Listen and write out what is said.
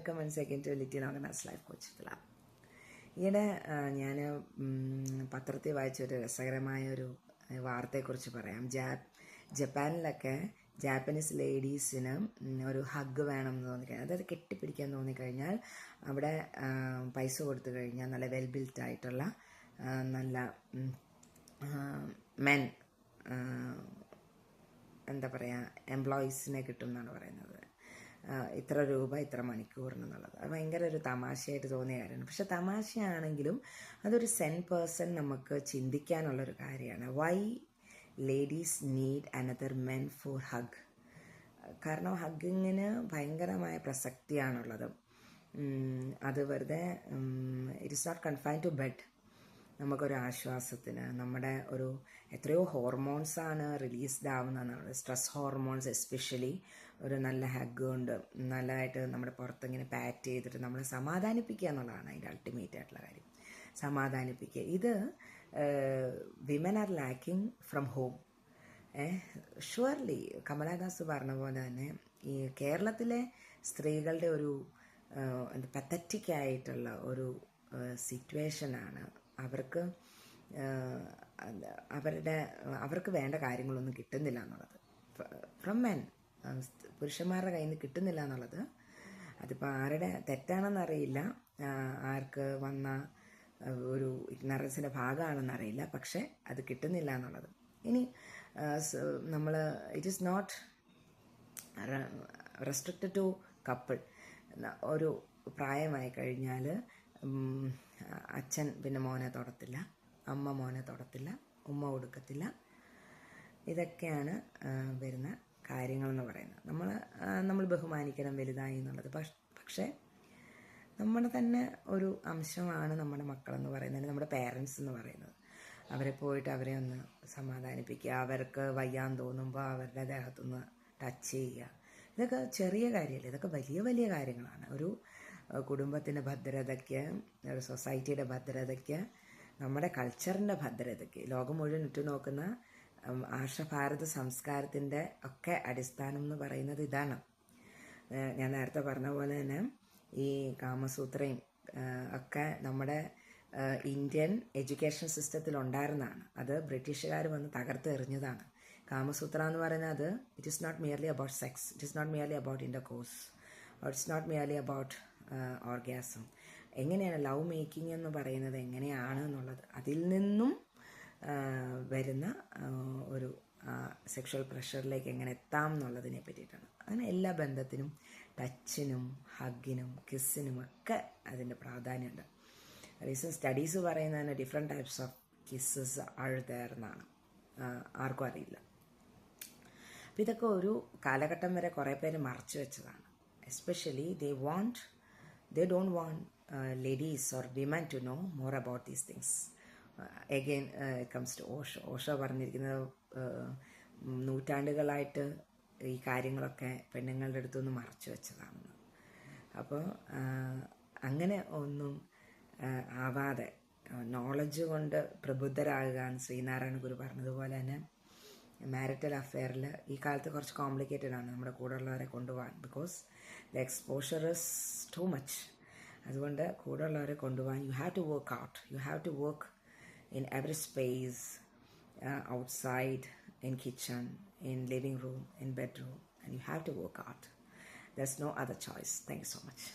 Welcome once again to little organise life coach club. ഈയിടെ ഞാൻ പത്രത്തിൽ വായിച്ചൊരു രസകരമായ വാർത്തയെക്കുറിച്ച് പറയാം. ജപ്പാനിലൊക്കെ ജാപ്പനീസ് ലേഡീസിന് ഒരു ഹഗ് വേണമെന്ന് തോന്നിക്കഴിഞ്ഞാൽ, അതായത് കെട്ടിപ്പിടിക്കാൻ തോന്നിക്കഴിഞ്ഞാൽ അവിടെ പൈസ കൊടുത്തു കഴിഞ്ഞാൽ നല്ല വെൽ ബിൽറ്റ് ആയിട്ടുള്ള നല്ല മെൻ എന്താ പറയുക എംപ്ലോയീസിനെ കിട്ടും എന്നാണ് പറയുന്നത്. ഇത്ര രൂപ ഇത്ര മണിക്കൂറിനെന്നുള്ളത് അത് ഭയങ്കര ഒരു തമാശയായിട്ട് തോന്നിയ കാര്യമാണ്. പക്ഷെ തമാശയാണെങ്കിലും അതൊരു പേഴ്സൺ നമുക്ക് ചിന്തിക്കാനുള്ളൊരു കാര്യമാണ്. Why ladies need another men for hug? കാരണം ഹഗ്ഗിങ്ങിന് ഭയങ്കരമായ പ്രസക്തിയാണുള്ളത്. അത് വെറുതെ it is not confined to bed. നമുക്കൊരു ആശ്വാസത്തിന് നമ്മുടെ എത്രയോ ഹോർമോൺസാണ് റിലീസ്ഡ് ആവുന്നതെന്നാണ്. സ്ട്രെസ് ഹോർമോൺസ് എസ്പെഷ്യലി ഒരു നല്ല ഹഗ് കൊണ്ട് നല്ലതായിട്ട് നമ്മുടെ പുറത്തിങ്ങനെ പാറ്റ് ചെയ്തിട്ട് നമ്മളെ സമാധാനിപ്പിക്കുക എന്നുള്ളതാണ് അതിൻ്റെ അൾട്ടിമേറ്റ് ആയിട്ടുള്ള കാര്യം. സമാധാനിപ്പിക്കുക. ഇത് women are lacking from home. Surely Kamala Das പറഞ്ഞ പോലെ തന്നെ ഈ കേരളത്തിലെ സ്ത്രീകളുടെ പത്തറ്റിക് ആയിട്ടുള്ള ഒരു സിറ്റുവേഷനാണ്. അവർക്ക് വേണ്ട കാര്യങ്ങളൊന്നും കിട്ടുന്നില്ല എന്നുള്ളത്. ഫ്രം മെൻ, പുരുഷന്മാരുടെ കയ്യിൽ നിന്ന് കിട്ടുന്നില്ല എന്നുള്ളത്. അതിപ്പോൾ ആരുടെ തെറ്റാണെന്നറിയില്ല, ആർക്ക് വന്ന ഒരു ഇഗ്നറൻസിൻ്റെ ഭാഗമാണെന്നറിയില്ല, പക്ഷേ അത് കിട്ടുന്നില്ല എന്നുള്ളത്. ഇനി it is not restricted to couple. ഒരു പ്രായമായി കഴിഞ്ഞാൽ അച്ഛൻ പിന്നെ മോനെ തൊടത്തില്ല, അമ്മ മോനെ തൊടത്തില്ല, ഉമ്മ കൊടുക്കത്തില്ല. ഇതൊക്കെയാണ് വരുന്ന കാര്യങ്ങളെന്ന് പറയുന്നത്. നമ്മൾ ബഹുമാനിക്കണം വലുതായി എന്നുള്ളത്. പക്ഷേ നമ്മുടെ തന്നെ ഒരു അംശമാണ് നമ്മുടെ മക്കളെന്ന് പറയുന്നത്, നമ്മുടെ പേരൻസ് എന്ന് പറയുന്നത്. അവരെ പോയിട്ട് അവരെ ഒന്ന് സമാധാനിപ്പിക്കുക, അവർക്ക് വയ്യാൻ തോന്നുമ്പോൾ അവരുടെ ദേഹത്തൊന്ന് ടച്ച് ചെയ്യുക. ഇതൊക്കെ ചെറിയ കാര്യമല്ല, ഇതൊക്കെ വലിയ വലിയ കാര്യങ്ങളാണ്. ഒരു കുടുംബത്തിൻ്റെ ഭദ്രതയ്ക്ക്, ഒരു സൊസൈറ്റിയുടെ ഭദ്രതയ്ക്ക്, നമ്മുടെ കൾച്ചറിൻ്റെ ഭദ്രതയ്ക്ക്, ലോകം മുഴുവൻ ഉറ്റുനോക്കുന്ന ആർഷഭാരത സംസ്കാരത്തിൻ്റെ ഒക്കെ അടിസ്ഥാനം എന്ന് പറയുന്നത് ഇതാണ്. ഞാൻ നേരത്തെ പറഞ്ഞ പോലെ തന്നെ ഈ കാമസൂത്രയും ഒക്കെ നമ്മുടെ ഇന്ത്യൻ എഡ്യൂക്കേഷൻ സിസ്റ്റത്തിൽ ഉണ്ടായിരുന്നതാണ്. അത് ബ്രിട്ടീഷുകാർ വന്ന് തകർത്ത് എറിഞ്ഞതാണ്. കാമസൂത്ര എന്ന് പറയുന്നത് it is not merely about sex, it is not merely about intercourse, it's not merely about orgasm. എങ്ങനെയാണ് ലവ് മേക്കിംഗ് എന്ന് പറയുന്നത് എങ്ങനെയാണ് എന്നുള്ളത്, അതിൽ നിന്നും വരുന്ന ഒരു സെക്ഷൽ പ്രഷറിലേക്ക് എങ്ങനെ എത്താം എന്നുള്ളതിനെ പറ്റിയിട്ടാണ്. അങ്ങനെ എല്ലാ ബന്ധത്തിനും ടച്ചിനും ഹഗ്ഗിനും കിസ്സിനും ഒക്കെ അതിൻ്റെ പ്രാധാന്യമുണ്ട്. റീസെൻറ്റ് സ്റ്റഡീസ് പറയുന്നതിന് different types of kisses are there എന്നാണ്, ആർക്കും അറിയില്ല. അപ്പം ഇതൊക്കെ ഒരു കാലഘട്ടം വരെ കുറേ പേര് മറച്ചു വെച്ചതാണ്. Especially they don't want ladies or women to know more about these things. Again, it comes to Osho പറഞ്ഞിരിക്കുന്നത് നൂറ്റാണ്ടുകളായിട്ട് ഈ കാര്യങ്ങളൊക്കെ പെണ്ണുങ്ങളുടെ അടുത്തൊന്ന് മറച്ചു വെച്ചതാണെന്ന്. അപ്പോൾ അങ്ങനെ ഒന്നും ആവാതെ നോളജ് കൊണ്ട് പ്രബുദ്ധരാകുക എന്ന് ശ്രീനാരായണ ഗുരു പറഞ്ഞതുപോലെ തന്നെ മാരിറ്റൽ അഫെയറിൽ ഈ കാലത്ത് കുറച്ച് കോംപ്ലിക്കേറ്റഡ് ആണ് നമ്മുടെ കൂടെയുള്ളവരെ കൊണ്ടുപോകാൻ. Because the exposure is too much. അതുകൊണ്ട് കൂടെയുള്ളവരെ കൊണ്ടുപോകാൻ you have to work out. You have to work in every space, outside, in kitchen, in living room, in bedroom, and you have to work out. There is no other choice. Thank you so much.